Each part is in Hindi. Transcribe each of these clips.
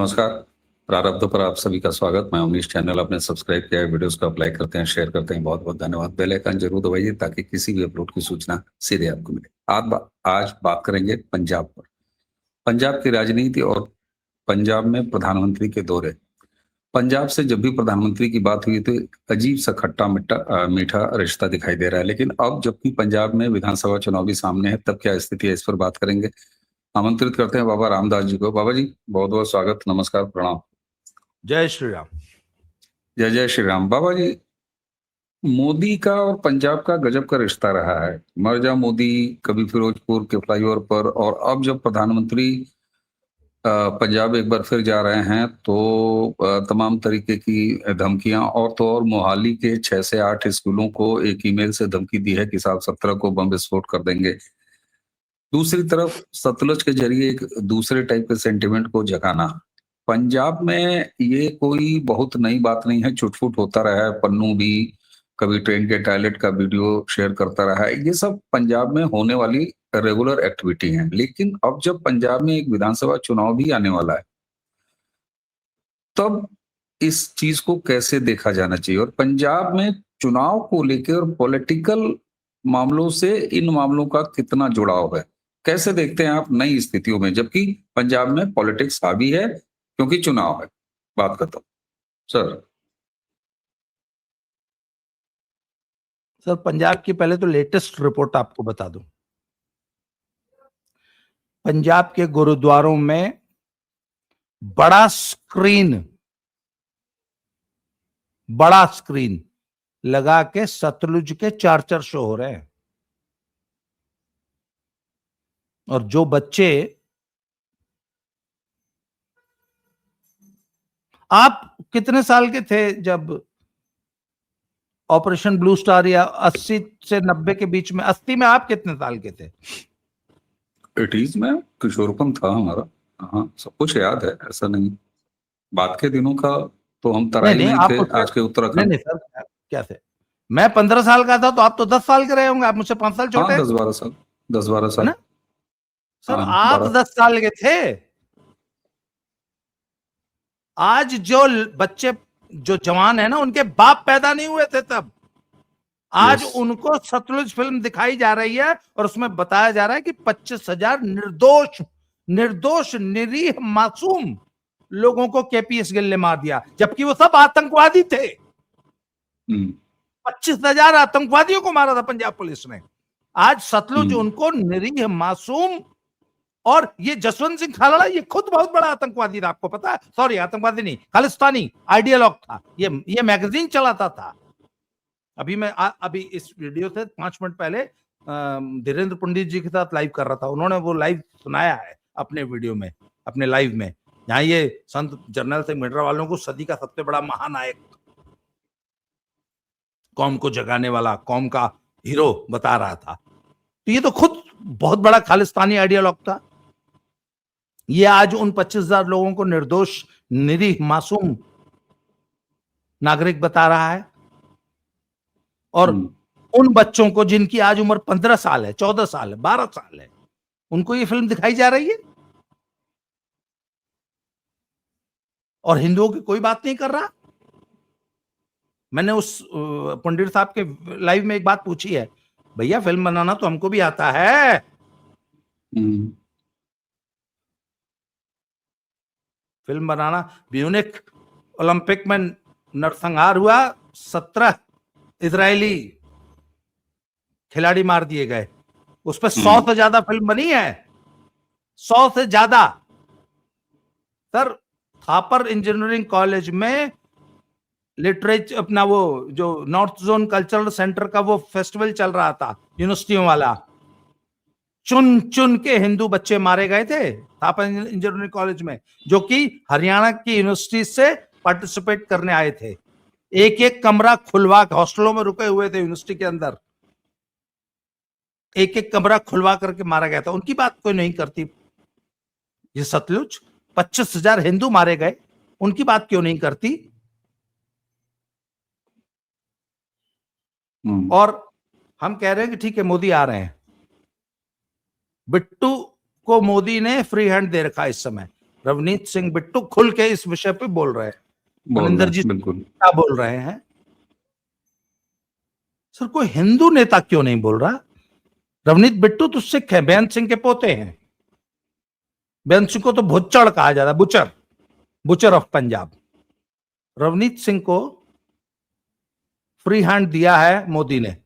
नमस्कार। प्रारब्ध पर आप सभी का स्वागत। मैं उमेश। चैनल आपने सब्सक्राइब किया है, वीडियोस को आप लाइक करते हैं, शेयर करते हैं, बहुत बहुत धन्यवाद। बेल आइकन जरूर दबाइए ताकि किसी भी अपलोड की सूचना सीधे आपको मिले। आज बात करेंगे पंजाब पर, पंजाब की राजनीति और पंजाब में प्रधानमंत्री के दौरे। पंजाब से जब भी प्रधानमंत्री की बात हुई तो एक अजीब सा खट्टा मीठा रिश्ता दिखाई दे रहा है, लेकिन अब जबकि पंजाब में विधानसभा चुनाव भी सामने है, तब क्या स्थिति है, इस पर बात करेंगे। आमंत्रित करते हैं बाबा रामदास जी को। बाबा जी बहुत बहुत स्वागत, नमस्कार, प्रणाम। जय श्री राम। जय जय श्री राम। बाबा जी, मोदी का और पंजाब का गजब का रिश्ता रहा है। मर जा मोदी, कभी फिरोजपुर के फ्लाईओवर पर, और अब जब प्रधानमंत्री पंजाब एक बार फिर जा रहे हैं तो तमाम तरीके की धमकियां, और तो और मोहाली के 6 से 8 स्कूलों को एक ईमेल से धमकी दी है कि साल 17 को बम विस्फोट कर देंगे। दूसरी तरफ सतलुज के जरिए एक दूसरे टाइप के सेंटिमेंट को जगाना। पंजाब में ये कोई बहुत नई बात नहीं है, छुटफुट होता रहा है। पन्नू भी कभी ट्रेन के टॉयलेट का वीडियो शेयर करता रहा है। ये सब पंजाब में होने वाली रेगुलर एक्टिविटी है। लेकिन अब जब पंजाब में एक विधानसभा चुनाव भी आने वाला है, तब इस चीज को कैसे देखा जाना चाहिए, और पंजाब में चुनाव को लेकर और पॉलिटिकल मामलों से इन मामलों का कितना जुड़ाव है, कैसे देखते हैं आप नई स्थितियों में, जबकि पंजाब में पॉलिटिक्स हावी है क्योंकि चुनाव है। बात करता हूँ सर। सर, पंजाब की पहले तो लेटेस्ट रिपोर्ट आपको बता दूं। पंजाब के गुरुद्वारों में बड़ा स्क्रीन लगा के सतलुज के 4 शो हो रहे हैं। और जो बच्चे, आप कितने साल के थे जब ऑपरेशन ब्लू स्टार, या 80 से 90 के बीच में? 80 में आप कितने साल के थे? 80s में किशोरपन था हमारा। हाँ, सब कुछ याद है, ऐसा नहीं। बात के दिनों का तो हम तराई नहीं, में आप थे, आज के नहीं उत्तराखंड। नहीं सर, क्या थे? मैं 15 साल का था तो आप तो 10 साल के रहे होंगे। आप मुझसे 5 साल छोटे हाँ, हैं, 10-12 साल, 10-12 है साल। ना? सर, हाँ, आप 12। 10 साल के थे। आज जो बच्चे, जो जवान है ना, उनके बाप पैदा नहीं हुए थे तब। आज यस। उनको सतलुज फिल्म दिखाई जा रही है और उसमें बताया जा रहा है कि 25,000 निर्दोष निरीह मासूम लोगों को केपीएस गिल ने मार दिया, जबकि वो सब आतंकवादी थे। 25,000 आतंकवादियों को मारा था पंजाब पुलिस ने। आज सतलुज उनको निरीह मासूम, और ये जसवंत सिंह खालड़ा, ये खुद बहुत बड़ा आतंकवादी था, आपको पता है? सॉरी, आतंकवादी नहीं, खालिस्तानी आइडियोलॉग था। ये मैगजीन चलाता था। अभी इस वीडियो से 5 मिनट पहले धीरेन्द्र पंडित जी के साथ लाइव कर रहा था। उन्होंने वो लाइव सुनाया है अपने वीडियो में, अपने लाइव में, जहां ये संत जर्नल सिंह मिड्रा वालों को सदी का सबसे बड़ा महानायक, कौम को जगाने वाला, कौम का हीरो बता रहा था। तो ये तो खुद बहुत बड़ा खालिस्तानी आइडियोलॉग था। ये आज उन 25,000 लोगों को निर्दोष निरीह मासूम नागरिक बता रहा है। और उन बच्चों को जिनकी आज उम्र 15 साल है, 14 साल है, 12 साल है, उनको ये फिल्म दिखाई जा रही है, और हिंदुओं की कोई बात नहीं कर रहा। मैंने उस पंडित साहब के लाइव में एक बात पूछी है, भैया फिल्म बनाना तो हमको भी आता है। फिल्म बनाना, म्यूनिख ओलंपिक में नरसंहार हुआ, 17 इजरायली खिलाड़ी मार दिए गए, उस पर 100 से ज्यादा फिल्म बनी है, 100 से ज्यादा। सर, थापर इंजीनियरिंग कॉलेज में लिटरेचर, अपना वो जो नॉर्थ जोन कल्चरल सेंटर का वो फेस्टिवल चल रहा था यूनिवर्सिटियों वाला, चुन चुन के हिंदू बच्चे मारे गए थे थापर इंजीनियरिंग कॉलेज में, जो कि हरियाणा की यूनिवर्सिटी से पार्टिसिपेट करने आए थे। एक एक कमरा खुलवा, हॉस्टलों में रुके हुए थे यूनिवर्सिटी के अंदर, एक एक कमरा खुलवा करके मारा गया था। उनकी बात कोई नहीं करती। ये सतलुज, 25,000 हिंदू मारे गए, उनकी बात क्यों नहीं करती? और हम कह रहे हैं कि ठीक है, मोदी आ रहे हैं। बिट्टू को मोदी ने फ्री हैंड दे रखा इस समय। रवनीत सिंह बिट्टू खुल के इस विषय पे बोल रहे हैं, मनिंदर जी बिल्कुल क्या बोल रहे हैं। सर कोई हिंदू नेता क्यों नहीं बोल रहा? रवनीत बिट्टू तो सिख है, बेअंत सिंह के पोते हैं। बेअंत सिंह को तो भुच्चड़ कहा जाता है, butcher, butcher of Punjab. Ravneet Singh को फ्री हैंड दिया है मोदी ने।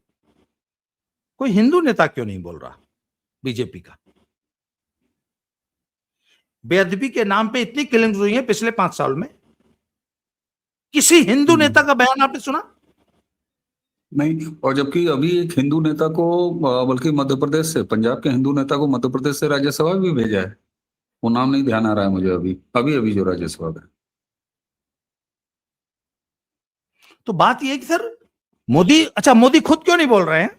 कोई हिंदू नेता क्यों नहीं बोल रहा बीजेपी का? बेअदबी के नाम पे इतनी किलिंग्स हुई है पिछले 5 साल में, किसी हिंदू नेता का बयान आपने सुना? नहीं। और जबकि अभी एक हिंदू नेता को बल्कि मध्य प्रदेश से, पंजाब के हिंदू नेता को मध्य प्रदेश से राज्यसभा भी भेजा है। वो नाम नहीं ध्यान आ रहा है मुझे अभी अभी अभी जो राज्यसभा में। तो बात यह है कि सर मोदी, अच्छा मोदी खुद क्यों नहीं बोल रहे हैं?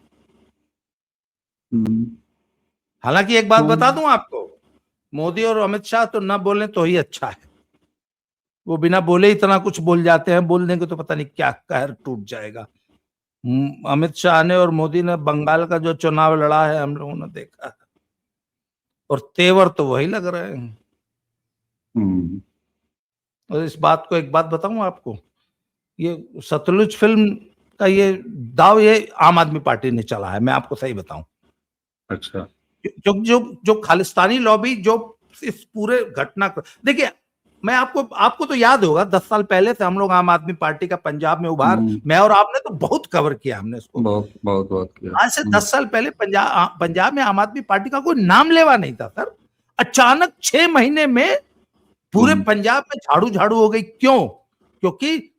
हालांकि एक बात बता दूं आपको, मोदी और अमित शाह तो ना बोले तो ही अच्छा है। वो बिना बोले इतना कुछ बोल जाते हैं, बोल देंगे तो पता नहीं क्या कहर टूट जाएगा। अमित शाह ने और मोदी ने बंगाल का जो चुनाव लड़ा है हम लोगों ने देखा है, और तेवर तो वही लग रहे हैं। और इस बात को एक बात बताऊं आपको, ये सतलुज फिल्म का ये दाव ये आम आदमी पार्टी ने चला है, मैं आपको सही बताऊं। अच्छा। जो जो जो खालिस्तानी लॉबी जो इस पूरे घटना को, देखिए मैं आपको तो याद होगा 10 साल पहले से हम लोग आम आदमी पार्टी का पंजाब में उभार, मैं और आपने तो बहुत कवर किया हमने इसको, बहुत बहुत बहुत किया। आज से 10 साल पहले पंजाब में आम आदमी पार्टी का कोई नाम लेवा नहीं था सर। अचानक 6 महीने में पूरे पंजाब में झाड़ू झाड़ू हो गई। क्यों? क्योंकि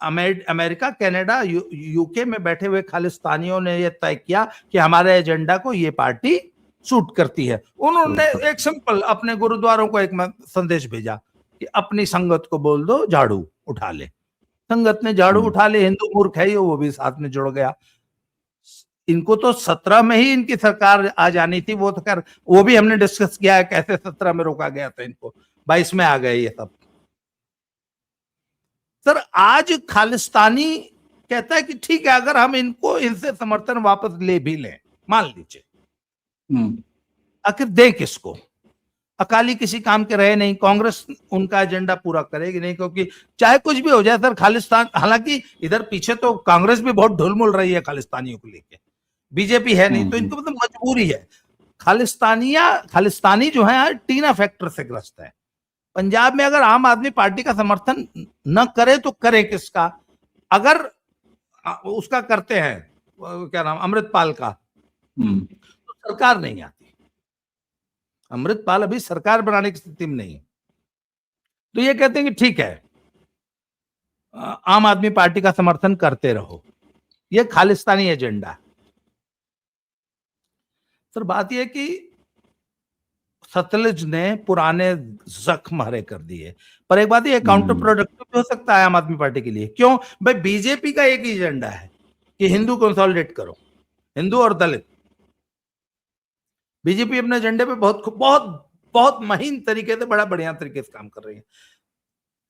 अमेरिका, कनाडा, यूके में बैठे हुए खालिस्तानियों ने यह तय किया कि हमारे एजेंडा को ये पार्टी सूट करती है। उन्होंने एक सिंपल अपने गुरुद्वारों को एक संदेश भेजा कि अपनी संगत को बोल दो झाड़ू उठा ले। संगत ने झाड़ू उठा ले, हिंदू मूर्ख है ये, वो भी साथ में जुड़ गया। इनको तो 17 में ही इनकी सरकार आ जानी थी, वो तो कर वो भी हमने डिस्कस किया है कैसे 17 में रोका गया था इनको, 22 में आ गए ये सब। सर आज खालिस्तानी कहता है कि ठीक है अगर हम इनको इनसे समर्थन वापस ले भी लें, मान लीजिए, आखिर दें किसको? अकाली किसी काम के रहे नहीं, कांग्रेस उनका एजेंडा पूरा करेगी नहीं, क्योंकि चाहे कुछ भी हो जाए सर खालिस्तान, हालांकि इधर पीछे तो कांग्रेस भी बहुत ढुलमुल रही है खालिस्तानियों को लेके, बीजेपी है नहीं, तो इनको मतलब मजबूरी है। खालिस्तानी जो है टीना फैक्टर से ग्रस्त है। पंजाब में अगर आम आदमी पार्टी का समर्थन न करे तो करे किसका? अगर उसका करते हैं क्या नाम, अमृतपाल का, तो सरकार नहीं आती। अमृतपाल अभी सरकार बनाने की स्थिति में नहीं है, तो ये कहते हैं कि ठीक है आम आदमी पार्टी का समर्थन करते रहो, ये खालिस्तानी एजेंडा है। सर बात यह कि सतलुज ने पुराने जख्म हरे कर दिए, पर एक बात ये काउंटर प्रोडक्टिव भी हो सकता है आम आदमी पार्टी के लिए। क्यों भाई? बीजेपी का एक ही एजेंडा है कि हिंदू कंसोलिडेट करो, हिंदू और दलित। बीजेपी अपने एजेंडे पे बहुत बहुत बहुत महीन तरीके से, बड़ा बढ़िया तरीके से काम कर रही है।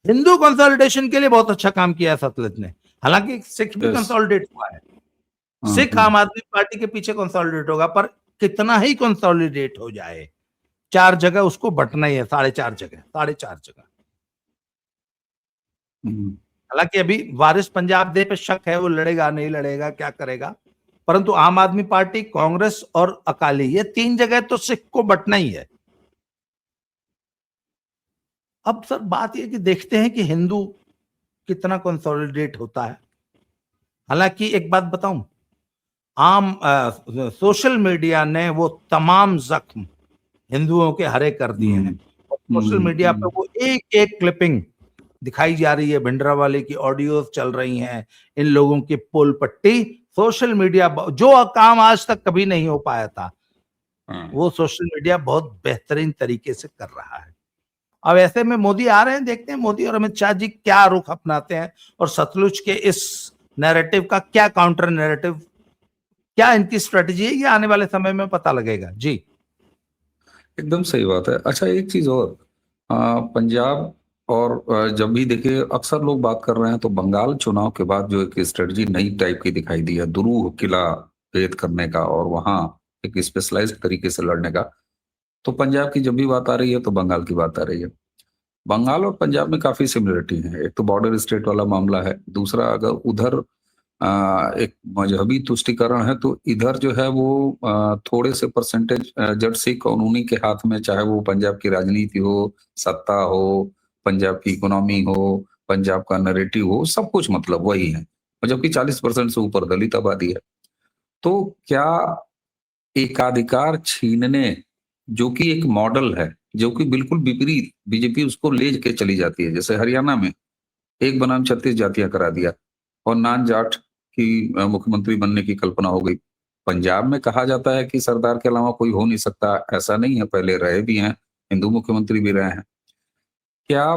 हिंदू कंसोलिडेशन के लिए बहुत अच्छा काम किया है सतलुज ने, हालांकि सिख भी कंसोलिडेट हुआ है, सिख आम आदमी पार्टी के पीछे कंसोलिडेट होगा, पर कितना ही कंसोलिडेट हो जाए 4 जगह उसको बंटना ही है, 4.5 जगह। हालांकि अभी वारिस पंजाब दे पे शक है, वो लड़ेगा नहीं लड़ेगा क्या करेगा, परंतु आम आदमी पार्टी, कांग्रेस और अकाली, ये 3 जगह तो सिख को बंटना ही है। अब सर बात यह कि देखते हैं कि हिंदू कितना कंसोलिडेट होता है। हालांकि एक बात बताऊं, सोशल मीडिया ने वो तमाम जख्म हिंदुओं के हरे कर दिए हैं। सोशल मीडिया पे वो एक एक क्लिपिंग दिखाई जा रही है, भिंडरावाले की ऑडियोज चल रही हैं, इन लोगों की पोल पट्टी। सोशल मीडिया जो काम आज तक कभी नहीं हो पाया था, वो सोशल मीडिया बहुत बेहतरीन तरीके से कर रहा है। अब ऐसे में मोदी आ रहे हैं, देखते हैं मोदी और अमित शाह जी क्या रुख अपनाते हैं, और सतलुज के इस नैरेटिव का क्या काउंटर नैरेटिव, क्या इनकी स्ट्रेटेजी है, ये आने वाले समय में पता लगेगा। जी एकदम सही बात है। अच्छा एक चीज और, पंजाब और जब भी देखिए अक्सर लोग बात कर रहे हैं तो बंगाल चुनाव के बाद जो एक स्ट्रेटजी नई टाइप की दिखाई दी है, दुरूह किला भेद करने का और वहां एक स्पेशलाइज्ड तरीके से लड़ने का, तो पंजाब की जब भी बात आ रही है तो बंगाल की बात आ रही है। बंगाल और पंजाब में काफी सिमिलरिटी है। एक तो बॉर्डर स्टेट वाला मामला है, दूसरा अगर उधर एक मजहबी तुष्टिकरण है, तो इधर जो है वो थोड़े से परसेंटेज जट सिख और उन्हीं के हाथ में, चाहे वो पंजाब की राजनीति हो, सत्ता हो, पंजाब की इकोनॉमी हो, पंजाब का नैरेटिव हो, सब कुछ मतलब वही है। और जबकि 40% से ऊपर दलित आबादी है। तो क्या एकाधिकार छीनने, जो कि एक मॉडल है, जो कि बिल्कुल विपरीत बीजेपी उसको ले के चली जाती है। जैसे हरियाणा में एक बनाम 36 जातियां करा दिया और नान जाट की मुख्यमंत्री बनने की कल्पना हो गई। पंजाब में कहा जाता है कि सरदार के अलावा कोई हो नहीं सकता, ऐसा नहीं है, पहले रहे भी हैं, हिंदू मुख्यमंत्री भी रहे हैं। क्या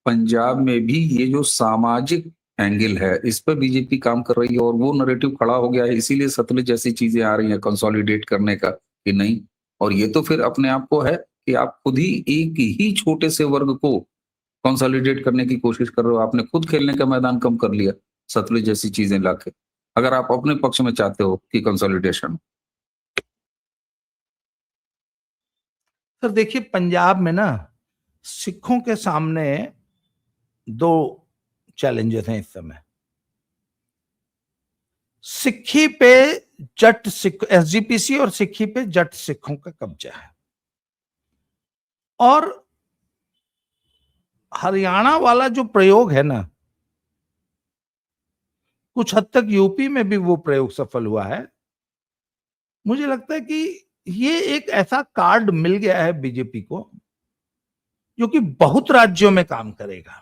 पंजाब में भी ये जो सामाजिक एंगल है, इस पर बीजेपी काम कर रही है और वो नैरेटिव खड़ा हो गया है, इसीलिए सतलुज जैसी चीजें आ रही हैं कंसोलिडेट करने का कि नहीं? और ये तो फिर अपने आप को है कि आप खुद ही एक ही छोटे से वर्ग को कंसोलिडेट करने की कोशिश कर रहे हो। आपने खुद खेलने का मैदान कम कर लिया सतलुज जैसी चीजें लाके, अगर आप अपने पक्ष में चाहते हो कि कंसोलिडेशन। सर देखिए, पंजाब में ना सिखों के सामने दो चैलेंजेस हैं इस समय। सिक्खी पे जट सिख, एसजीपीसी और सिक्खी पे जट सिखों का कब्जा है। और हरियाणा वाला जो प्रयोग है ना, कुछ हद तक यूपी में भी वो प्रयोग सफल हुआ है। मुझे लगता है कि ये एक ऐसा कार्ड मिल गया है बीजेपी को जो कि बहुत राज्यों में काम करेगा।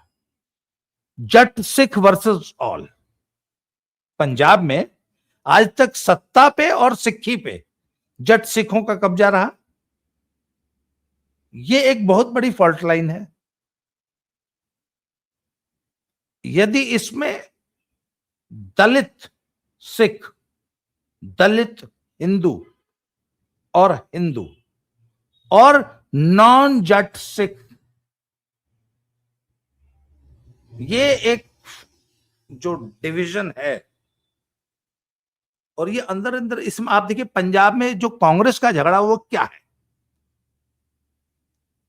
जट सिख वर्सेस ऑल। पंजाब में आज तक सत्ता पे और सिक्खी पे जट सिखों का कब्जा रहा। ये एक बहुत बड़ी फॉल्ट लाइन है। यदि इसमें दलित सिख, दलित हिंदू और नॉन जट सिख, ये एक जो डिवीजन है, और ये अंदर अंदर इसमें आप देखिए पंजाब में जो कांग्रेस का झगड़ा वो क्या है।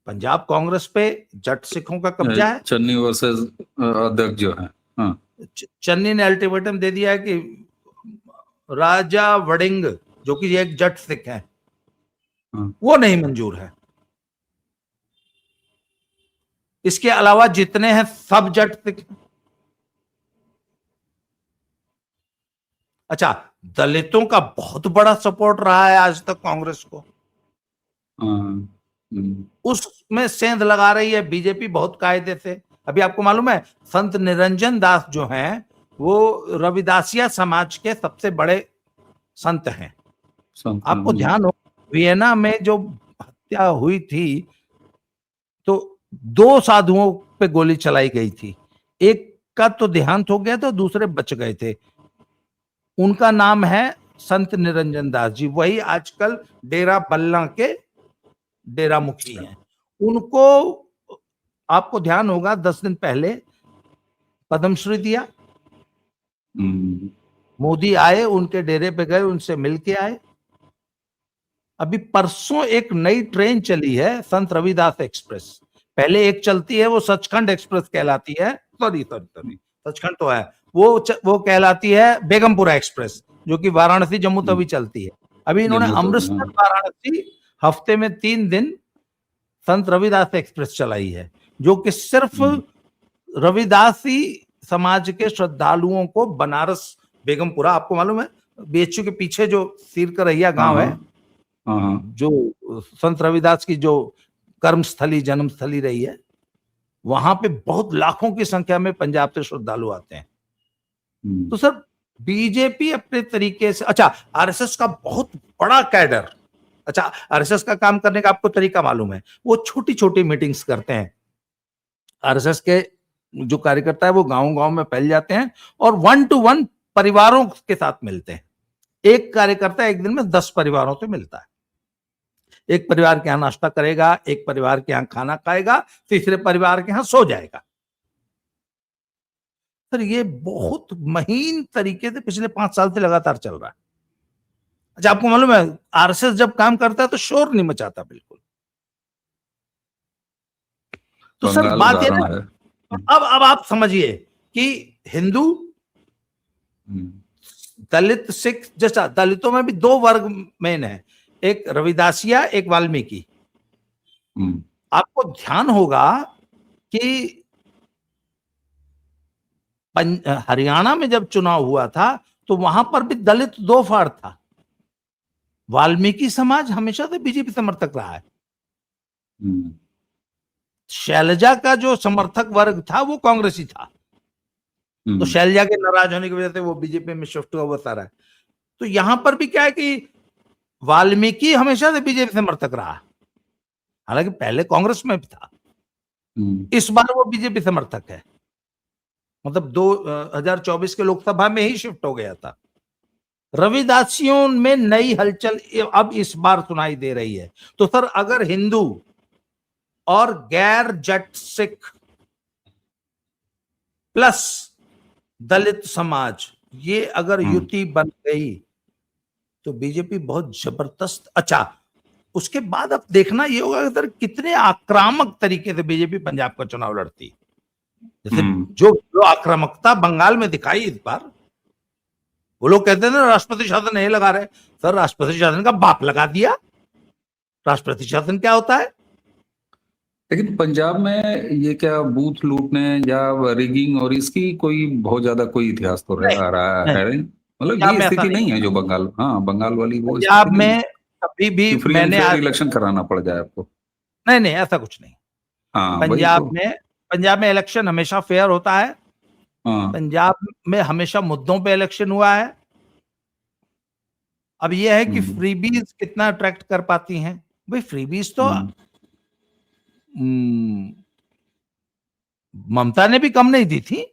पंजाब कांग्रेस पे जट सिखों का कब्जा है। चन्नी वर्सेस अध्यक्ष जो है, हाँ। चन्नी ने अल्टीमेटम दे दिया है कि राजा वड़िंग, जो कि एक जट सिख है, वो नहीं मंजूर है। इसके अलावा जितने हैं सब जट सिख। अच्छा, दलितों का बहुत बड़ा सपोर्ट रहा है आज तक कांग्रेस को। उसमें सेंध लगा रही है बीजेपी बहुत कायदे से। अभी आपको मालूम है संत निरंजन दास जो हैं वो रविदासिया समाज के सबसे बड़े संत हैं। आपको ध्यान हो वियना में जो हत्या हुई थी तो 2 साधुओं पे गोली चलाई गई थी। एक का तो देहांत हो गया था, दूसरे बच गए थे। उनका नाम है संत निरंजन दास जी। वही आजकल डेरा बल्ला के डेरा मुखी हैं। उनको आपको ध्यान होगा 10 दिन पहले पद्मश्री दिया। मोदी आए, उनके डेरे पे गए, उनसे मिलके आए। अभी परसों एक नई ट्रेन चली है, संत रविदास एक्सप्रेस। पहले एक चलती है, वो सचखंड एक्सप्रेस कहलाती है। सॉरी सचखंड तो है, वो कहलाती है बेगमपुरा एक्सप्रेस, जो कि वाराणसी जम्मू तवी चलती है। अभी इन्होंने अमृतसर वाराणसी हफ्ते में 3 दिन संत रविदास एक्सप्रेस चलाई है, जो कि सिर्फ रविदासी समाज के श्रद्धालुओं को बनारस बेगमपुरा, आपको मालूम है बीएचयू के पीछे जो सीरकरैया गांव है, जो संत रविदास की जो कर्मस्थली जन्मस्थली रही है, वहां पे बहुत लाखों की संख्या में पंजाब से श्रद्धालु आते हैं। तो सर बीजेपी अपने तरीके से, अच्छा आरएसएस का बहुत बड़ा कैडर, अच्छा आरएसएस का काम करने का आपको तरीका मालूम है, वो छोटी छोटी मीटिंग्स करते हैं। आरएसएस के जो कार्यकर्ता है वो गांव-गांव में फैल जाते हैं और 1 to 1 परिवारों के साथ मिलते हैं। एक कार्यकर्ता एक दिन में 10 परिवारों से मिलता है। एक परिवार के यहां नाश्ता करेगा, एक परिवार के यहां खाना खाएगा, तीसरे परिवार के यहां सो जाएगा। सर ये बहुत महीन तरीके से पिछले 5 साल से लगातार चल रहा है। अच्छा आपको मालूम है आरएसएस जब काम करता है तो शोर नहीं मचाता बिल्कुल। तो सर बंगाल बात ये उदाहरण ना, है। अब आप समझिए कि हिंदू, दलित, सिख, जैसा दलितों में भी दो वर्ग मेन है, एक रविदासिया, एक वाल्मीकि। आपको ध्यान होगा कि हरियाणा में जब चुनाव हुआ था तो वहां पर भी दलित दो फाड़ था। वाल्मीकि समाज हमेशा से बीजेपी समर्थक रहा है। शैलजा का जो समर्थक वर्ग था वो कांग्रेसी था, तो शैलजा के नाराज होने की वजह से वो बीजेपी में शिफ्ट हुआ, बता रहा है। तो यहां पर भी क्या है कि वाल्मीकि हमेशा से बीजेपी समर्थक रहा, हालांकि पहले कांग्रेस में भी था, इस बार वो बीजेपी समर्थक है। मतलब 2024 के लोकसभा में ही शिफ्ट हो गया था। रविदासियों में नई हलचल अब इस बार सुनाई दे रही है। तो सर अगर हिंदू और गैर जट सिख प्लस दलित समाज ये अगर युति बन गई तो बीजेपी बहुत जबरदस्त। अच्छा, उसके बाद अब देखना ये होगा सर कितने आक्रामक तरीके से बीजेपी पंजाब का चुनाव लड़ती। जैसे जो आक्रामकता बंगाल में दिखाई इस बार, वो लोग कहते हैं ना राष्ट्रपति शासन नहीं लगा रहे, सर राष्ट्रपति शासन का बाप लगा दिया। राष्ट्रपति शासन क्या होता है? लेकिन पंजाब में ये क्या बूथ लूटने या रिगिंग और इसकी कोई बहुत ज्यादा कोई इतिहास तो रहा है, मतलब ये स्थिति नहीं है जो बंगाल, बंगाल वाली वो पंजाब स्थिति में कभी भी फ्री एंड मैंने फेयर इलेक्शन कराना पड़ जाए आपको। नहीं ऐसा कुछ नहीं। वही तो। पंजाब में इलेक्शन हमेशा फेयर होता है। पंजाब में हमेशा मुद्दों पे इलेक्शन हुआ है। अब यह है कि फ्रीबीज कितना अट्रैक्ट कर पाती हैं। भाई फ्रीबीज तो ममता ने भी कम नहीं दी थी।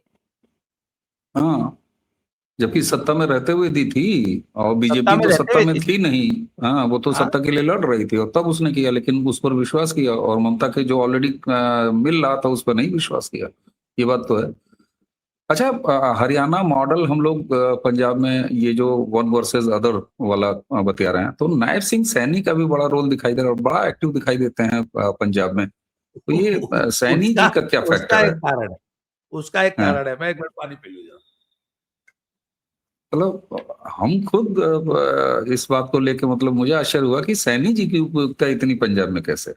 जबकि सत्ता में रहते हुए दी थी, और बीजेपी तो सत्ता में थी नहीं। वो तो सत्ता के लिए लड़ रही थी और तब उसने किया, लेकिन उस पर विश्वास किया, और ममता के जो ऑलरेडी मिल रहा था उस पर नहीं विश्वास किया। ये बात तो है। अच्छा, हरियाणा मॉडल हम लोग पंजाब में ये जो वन वर्सेस अदर वाला बता रहे हैं, तो नायब सिंह सैनी का भी बड़ा रोल दिखाई दे रहा है, बड़ा एक्टिव दिखाई देते हैं पंजाब में। तो ये सैनी जी का क्या फैक्टर है? उसका एक कारण है। मैं एक बार पानी पी लूं। मतलब हम खुद इस बात को लेके, मतलब मुझे आश्चर्य हुआ कि सैनी जी की उपयोगिता इतनी पंजाब में कैसे।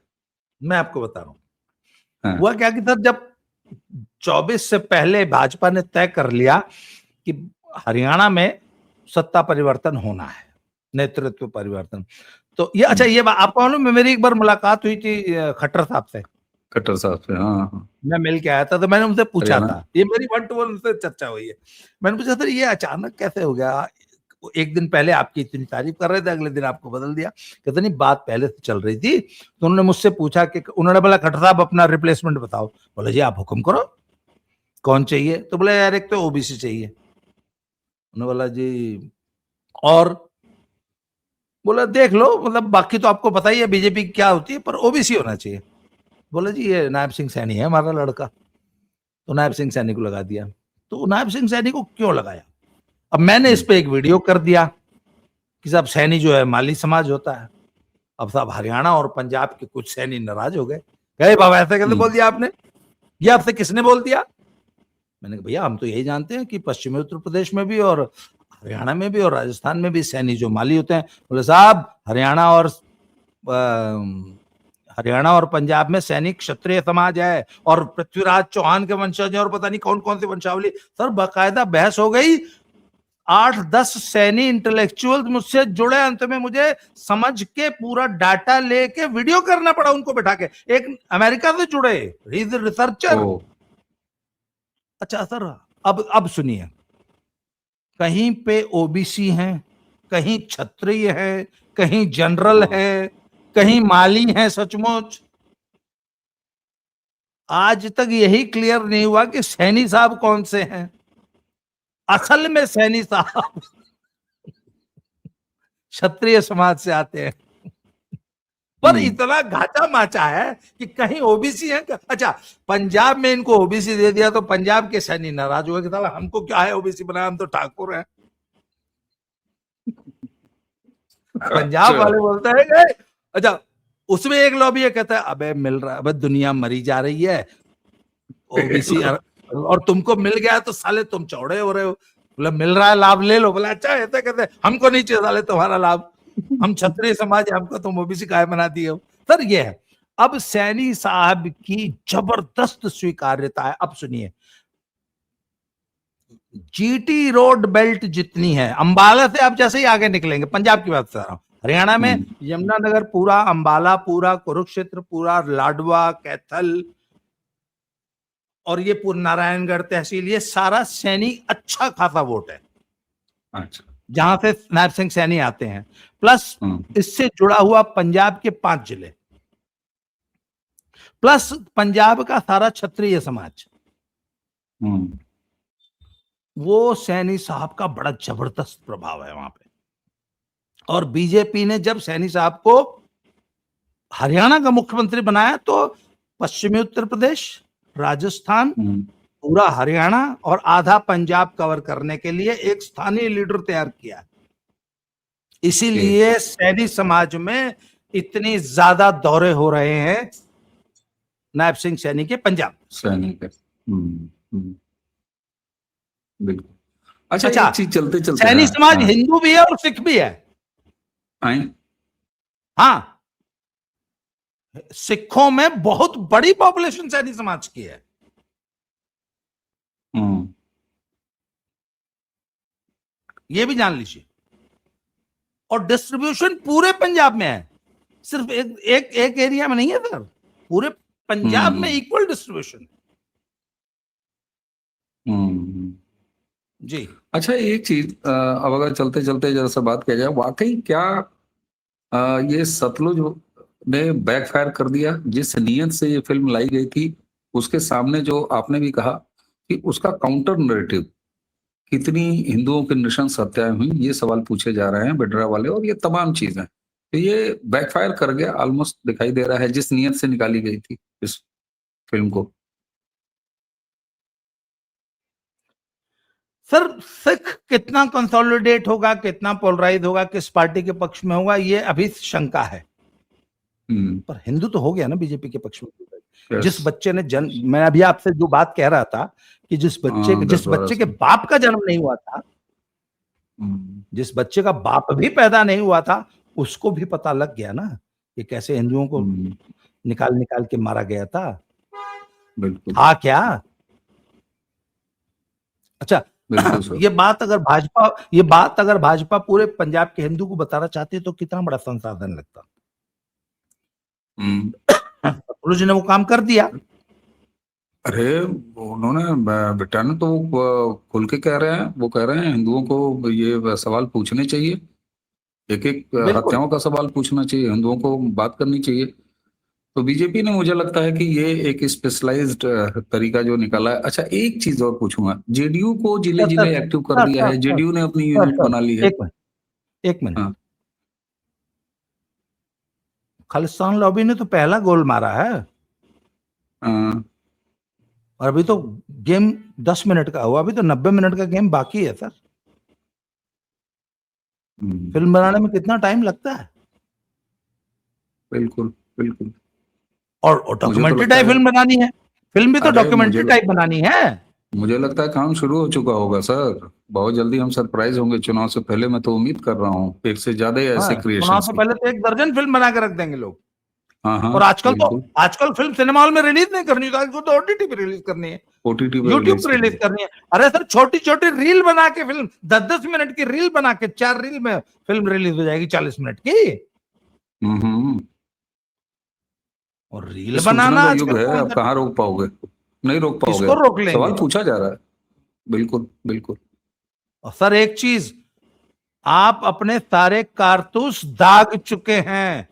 मैं आपको बता रहा हूं हुआ क्या कि सर जब 24 से पहले भाजपा ने तय कर लिया कि हरियाणा में सत्ता परिवर्तन होना है, नेतृत्व परिवर्तन, तो ये अच्छा ये आपको मालूम है मेरी एक बार मुलाकात हुई थी खट्टर साहब से। खट्टर साहब से? मैं मिल के आया था, तो मैंने उनसे पूछा था, ये मेरी 1-to-1 उनसे चर्चा हुई है। मैंने पूछा था ये अचानक कैसे हो गया, एक दिन पहले आपकी इतनी तारीफ कर रहे थे, अगले दिन आपको बदल दिया। कहते नहीं बात पहले से चल रही थी। तो उन्होंने मुझसे पूछा कि उन्होंने बोला खट्टर साहब अपना रिप्लेसमेंट बताओ। बोले जी आप हुक्म करो, कौन चाहिए? तो बोले यार एक तो ओबीसी चाहिए। उन्होंने बोला जी और? बोला देख लो, मतलब बाकी तो आपको पता ही है बीजेपी क्या होती है, पर ओबीसी होना चाहिए। बोले जी ये नायब सिंह सैनी है हमारा लड़का। तो नायब सिंह सैनी को लगा दिया। तो नायब सिंह सैनी को क्यों लगाया? अब मैंने इस पे एक वीडियो कर दिया कि साहब सैनी जो है माली समाज होता है। अब साहब हरियाणा और पंजाब के कुछ सैनी नाराज हो गए, कहे बाबा ऐसा कैसे बोल दिया आपने, ये आपसे किसने बोल दिया? मैंने कहा भैया हम तो यही जानते हैं कि पश्चिमी उत्तर प्रदेश में भी और हरियाणा में भी और राजस्थान में भी सैनी जो माली होते हैं। बोले साहब हरियाणा और पंजाब में सैनिक क्षत्रिय समाज है और पृथ्वीराज चौहान के वंशज है और पता नहीं कौन कौन सी वंशावली। सर बाकायदा बहस हो गई। 8-10 सैनी इंटेलेक्चुअल मुझसे जुड़े, अंत में मुझे समझ के पूरा डाटा लेके वीडियो करना पड़ा उनको बैठा के। एक अमेरिका से जुड़े, ही इज रिसर्चर। अच्छा सर अब सुनिए, कहीं पे ओबीसी हैं, कहीं क्षत्रिय है, कहीं जनरल है, कहीं माली है। सचमुच आज तक यही क्लियर नहीं हुआ कि सैनी साहब कौन से हैं। असल में सैनी साहब क्षत्रिय समाज से आते हैं, पर इतना घाटा माचा है कि कहीं ओबीसी है। अच्छा पंजाब में इनको ओबीसी दे दिया तो पंजाब के सैनी नाराज हुए कि साला हमको क्या है ओबीसी बनाया, हम तो ठाकुर हैं। पंजाब वाले बोलते हैं अच्छा उसमें एक लॉबी है, कहता है अबे मिल रहा है, अबे दुनिया मरी जा रही है, ओबीसी और तुमको मिल गया तो साले तुम चौड़े हो रहे हो, बोला मिल रहा है लाभ ले लो, बोला अच्छा ऐसे कहते हमको नहीं चाहिए साले तुम्हारा लाभ, हम क्षत्रिय समाज है, हमको तुम ओबीसी काहे बना दिए हो। सर ये है। अब सैनी साहब की जबरदस्त स्वीकार्यता है। अब सुनिए, जीटी रोड बेल्ट जितनी है, अंबाला से आप जैसे ही आगे निकलेंगे, पंजाब की बात कर रहा हूं, हरियाणा में यमुनानगर पूरा, अंबाला पूरा, कुरुक्षेत्र पूरा, लाडवा, कैथल और ये पूरा नारायणगढ़ तहसील, ये सारा सैनी अच्छा खासा वोट है। अच्छा, जहां से नायब सिंह सैनी आते हैं, प्लस इससे जुड़ा हुआ पंजाब के 5 जिले, प्लस पंजाब का सारा क्षत्रिय समाज, वो सैनी साहब का बड़ा जबरदस्त प्रभाव है वहां पे। और बीजेपी ने जब सैनी साहब को हरियाणा का मुख्यमंत्री बनाया तो पश्चिमी उत्तर प्रदेश, राजस्थान, पूरा हरियाणा और आधा पंजाब कवर करने के लिए एक स्थानीय लीडर तैयार किया। इसीलिए सैनी समाज में इतनी ज्यादा दौरे हो रहे हैं नायब सिंह सैनी के पंजाब। सैनी के बिल्कुल। अच्छा, एक चीज चलते चलते, सैनी समाज हिंदू भी है और सिख भी है। हाँ, सिखों में बहुत बड़ी पॉपुलेशन सैनी समाज की है। ये भी जान लीजिए। और डिस्ट्रीब्यूशन पूरे पंजाब में है, सिर्फ एक एरिया में नहीं है सर, पूरे पंजाब में इक्वल डिस्ट्रीब्यूशन। जी। अच्छा, एक चीज अब अगर चलते चलते जरा सा बात किया जाए, वाकई क्या ये सतलुज ने बैकफायर कर दिया? जिस नीयत से ये फिल्म लाई गई थी, उसके सामने जो आपने भी कहा कि उसका काउंटर नैरेटिव, कितनी हिंदुओं की नृशंस हत्याएं हुई, ये सवाल पूछे जा रहे हैं बिडरा वाले, और ये तमाम चीजें, तो ये बैकफायर कर गया ऑलमोस्ट, दिखाई दे रहा है, जिस नीयत से निकाली गई थी इस फिल्म को। सर सिख कितना कंसोलिडेट होगा, कितना पोलराइज होगा, किस पार्टी के पक्ष में होगा, ये अभी शंका है। पर हिंदू तो हो गया ना बीजेपी के पक्ष में। जिस बच्चे ने जन्म, मैं अभी आपसे जो बात कह रहा था कि जिस बच्चे के बाप का जन्म नहीं हुआ था, जिस बच्चे का बाप भी पैदा नहीं हुआ था, उसको भी पता लग गया ना कि कैसे हिंदुओं को निकाल निकाल के मारा गया था। बिल्कुल। था क्या? अच्छा, ये बात अगर भाजपा पूरे पंजाब के हिंदू को बताना चाहती है तो कितना बड़ा संसाधन लगता। सतलुज ने वो काम कर दिया। अरे उन्होंने, बेटा ने तो खुल के कह रहे हैं, वो कह रहे हैं हिंदुओं को ये सवाल पूछने चाहिए, एक एक हत्याओं का सवाल पूछना चाहिए, हिंदुओं को बात करनी चाहिए। तो बीजेपी ने, मुझे लगता है कि ये एक स्पेशलाइज्ड तरीका जो निकाला है। अच्छा, एक चीज और पूछूंगा, जेडीयू को जिले जिले एक्टिव कर दिया है, जेडीयू ने अपनी यूनिट बना ली है। एक मिनट, खालिस्तान लॉबी ने तो पहला गोल मारा है। और अभी तो गेम 10 मिनट का हुआ, अभी तो 90 मिनट का गेम बाकी है सर। फिल्म बनाने में कितना टाइम लगता है? बिल्कुल बिल्कुल। और डॉक्यूमेंट्री टाइप फिल्म बनानी है, फिल्म भी तो डॉक्यूमेंट्री टाइप बनानी है। मुझे लगता है काम शुरू हो चुका होगा सर, बहुत जल्दी हम सरप्राइज होंगे चुनाव से पहले, मैं तो उम्मीद कर रहा हूँ एक से ज्यादा ऐसे क्रिएशन। चुनाव से पहले तो 1 दर्जन फिल्म बना के रख देंगे लोग। हाँ, और आजकल फिल्म सिनेमा हॉल में रिलीज नहीं करनी तो ओटीटी पे रिलीज करनी है, यूट्यूब पे रिलीज करनी है। अरे सर छोटी छोटी रील बना के फिल्म, 10-10 मिनट की रील बना के 4 रील में फिल्म रिलीज हो जाएगी 40 मिनट की। और रील बनाना युग है, अब कहाँ रोक पाओगे, नहीं रोक पाओगे, किसको रोक लेंगे? सवाल पूछा जा रहा है। बिल्कुल बिल्कुल। और सर एक चीज, आप अपने सारे कारतूस दाग चुके हैं।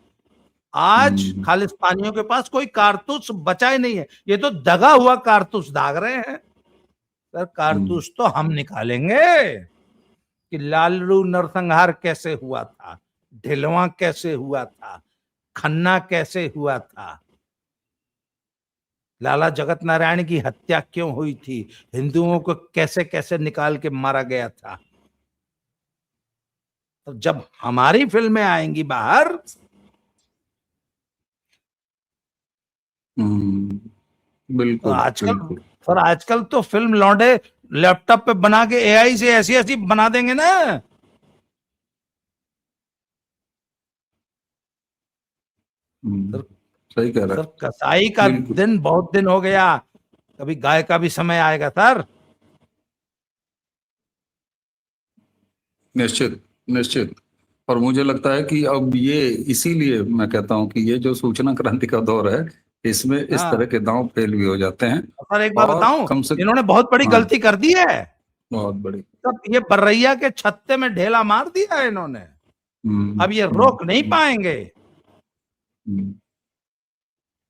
आज खालिस्तानियों के पास कोई कारतूस बचा ही नहीं है, ये तो दगा हुआ कारतूस दाग रहे हैं। सर कारतूस तो हम निकालेंगे कि लालू नरसंहार कैसे हुआ था, ढिलवा कैसे हुआ था, खन्ना कैसे हुआ था, लाला जगत नारायण की हत्या क्यों हुई थी, हिंदुओं को कैसे कैसे निकाल के मारा गया था। तो जब हमारी फिल्में आएंगी बाहर, बिल्कुल आजकल बिल्कुल। सर आजकल तो फिल्म लौंडे लैपटॉप पे बना के एआई से ऐसी ऐसी बना देंगे ना। सर सही कह रहा सर है। कसाई का बिल्कुल दिन बहुत दिन हो गया, कभी गाय का भी समय आएगा सर। निश्चित निश्चित। और मुझे लगता है कि अब ये, इसीलिए मैं कहता हूं कि ये जो सूचना क्रांति का दौर है, इसमें इस तरह हाँ के दांव फेल भी हो जाते हैं। सर एक बात और बताऊं, कम से, इन्होंने बहुत बड़ी हाँ, गलती कर दी है। बहुत बड़ी। तब ये बर्रैया के छत्ते में ढेला मार दिया है इन्होंने, हम्म, अब ये हम्म, रोक नहीं पाएंगे। हम्म।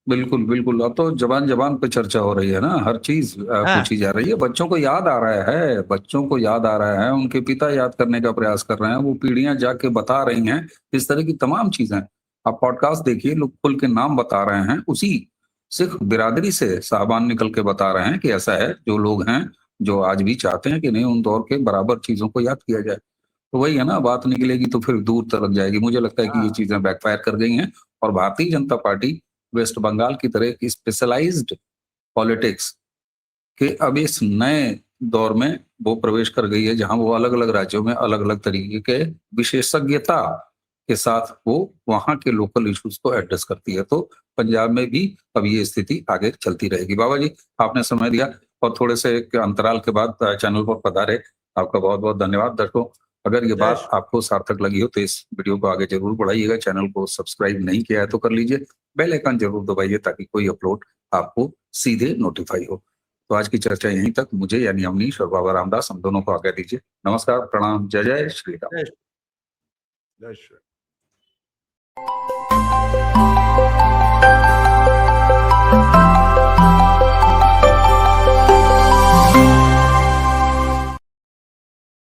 बिल्कुल बिल्कुल। अब तो जबान जबान पे चर्चा हो रही है ना, हर चीज हाँ पूछी जा रही है। बच्चों को याद आ रहा है, बच्चों को याद आ रहा है, उनके पिता याद करने का प्रयास कर रहे हैं, वो पीढ़ियां जाके बता रही हैं। इस तरह की तमाम चीजें, आप पॉडकास्ट देखिए, लोग खुल के नाम बता रहे हैं, उसी सिख बिरादरी से साहबान निकल के बता रहे हैं कि ऐसा है, जो लोग हैं जो आज भी चाहते हैं कि नहीं उन दौर के बराबर चीजों को याद किया जाए। तो वही है ना, बात निकलेगी तो फिर दूर तक जाएगी। मुझे लगता है कि ये हाँ चीजें बैकफायर कर गई हैं। और भारतीय जनता पार्टी वेस्ट बंगाल की तरह एक स्पेशलाइज्ड पॉलिटिक्स के अब इस नए दौर में वो प्रवेश कर गई है, जहां वो अलग अलग राज्यों में अलग अलग तरीके के विशेषज्ञता के साथ वो वहां के लोकल इश्यूज को एड्रेस करती है। तो पंजाब में भी अब ये स्थिति आगे चलती रहेगी। बाबा जी, आपने समय दिया और थोड़े से एक अंतराल के बाद चैनल पर पधारे, आपका बहुत बहुत धन्यवाद। दर्शकों, अगर ये जय बात आपको सार्थक लगी हो तो इस वीडियो को आगे जरूर बढ़ाइएगा। चैनल को सब्सक्राइब नहीं किया है तो कर लीजिए, बेल आइकन जरूर दबाइए ताकि कोई अपलोड आपको सीधे नोटिफाई हो। तो आज की चर्चा यहीं तक। मुझे यानी अवनीश और बाबा रामदास, हम दोनों को आज्ञा दीजिए। नमस्कार, प्रणाम, जय जय श्री राम। जय जय श्री